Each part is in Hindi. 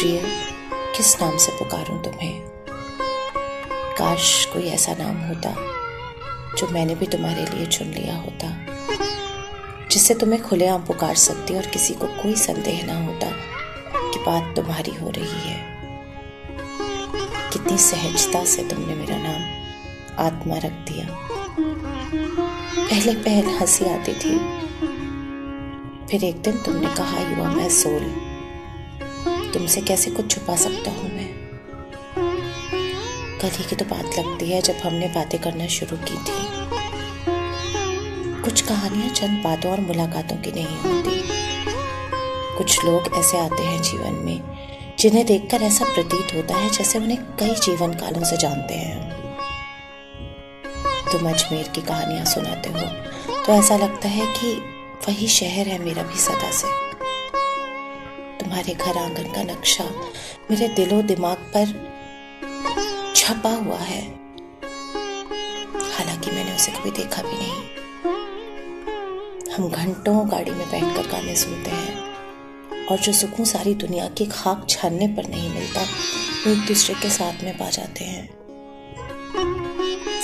प्रिय किस नाम से पुकारूं तुम्हें। काश कोई ऐसा नाम होता जो मैंने भी तुम्हारे लिए चुन लिया होता, जिससे तुम्हें खुलेआम पुकार सकती और किसी को कोई संदेह ना होता कि बात तुम्हारी हो रही है। कितनी सहजता से तुमने मेरा नाम आत्मा रख दिया। पहले पहल हंसी आती थी, फिर एक दिन तुमने कहा यू आर माय सोल। तुमसे कैसे कुछ छुपा सकता हूं मैं। कल ही की तो बात लगती है जब हमने बातें करना शुरू की थी। कुछ कहानियां चंद बातों और मुलाकातों की नहीं होती। कुछ लोग ऐसे आते हैं जीवन में जिन्हें देखकर ऐसा प्रतीत होता है जैसे उन्हें कई जीवन कालों से जानते हैं। तुम अजमेर की कहानियां सुनाते हो तो ऐसा लगता है कि वही शहर है मेरा भी सदा से। तुम्हारे घर आंगन का नक्शा मेरे दिलो दिमाग पर छपा हुआ है, हालांकि मैंने उसे कभी देखा भी नहीं। हम घंटों गाड़ी में बैठकर गाने सुनते हैं और जो सुकून सारी दुनिया की खाक छानने पर नहीं मिलता वो एक दूसरे के साथ में पा जाते हैं।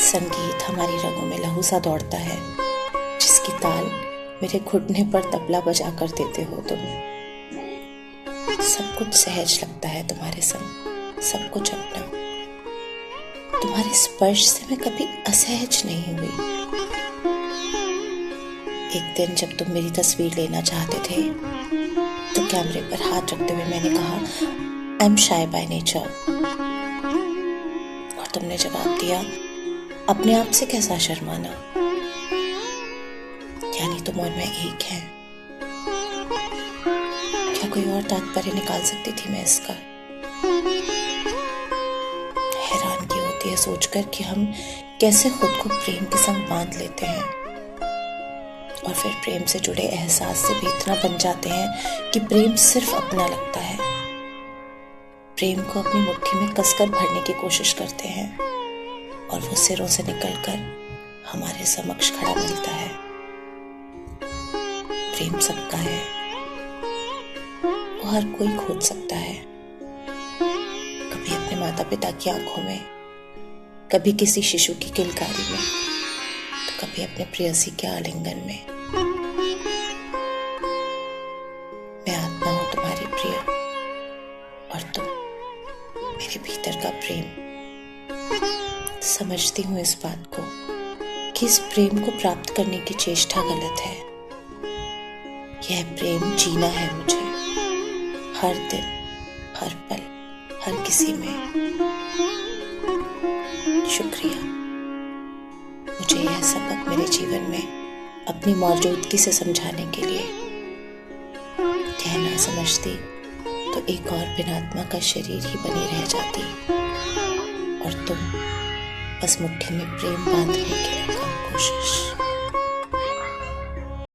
संगीत हमारी रगों में लहू सा दौड़ता है, जिसकी ताल मेरे घुटने पर तबला बजा कर देते हो तुम। सब कुछ सहज लगता है तुम्हारे संग, सब कुछ अपना। तुम्हारे स्पर्श से मैं कभी असहज नहीं हुई। एक दिन जब तुम मेरी तस्वीर लेना चाहते थे तो कैमरे पर हाथ रखते हुए मैंने कहा I am shy by nature, और तुमने जवाब दिया अपने आप से कैसा शर्माना। यानी तुम और मैं एक हैं। क्या कोई और तात्पर्य निकाल सकती थी मैं इसका। हैरानगी होती है सोचकर कि हम कैसे खुद को प्रेम के संग बांध लेते हैं और फिर प्रेम से जुड़े एहसास से भी इतना बन जाते हैं कि प्रेम सिर्फ अपना लगता है। प्रेम को अपनी मुट्ठी में कसकर भरने की कोशिश करते हैं और वो सिरों से निकलकर हमारे समक्ष खड़ा मिलता है। प्रेम सबका है, वो हर कोई खोज सकता है। कभी अपने माता पिता की आंखों में, कभी किसी शिशु की किलकारी में, तो कभी अपने प्रेयसी के आलिंगन में। मैं आत्मा हूं तुम्हारी प्रिय और तुम मेरे भीतर का प्रेम। समझती हूं इस बात को कि इस प्रेम को प्राप्त करने की चेष्टा गलत है। यह प्रेम जीना है मुझे, हर दिन, हर पल, हर किसी में। शुक्रिया, मुझे यह सबक मेरे जीवन में अपनी मौजूदगी से समझाने के लिए। यह ना समझती तो एक और बिनात्मा का शरीर ही बनी रह जाती और तुम बस मुट्ठी में प्रेम बांधने की नाकाम कोशिश।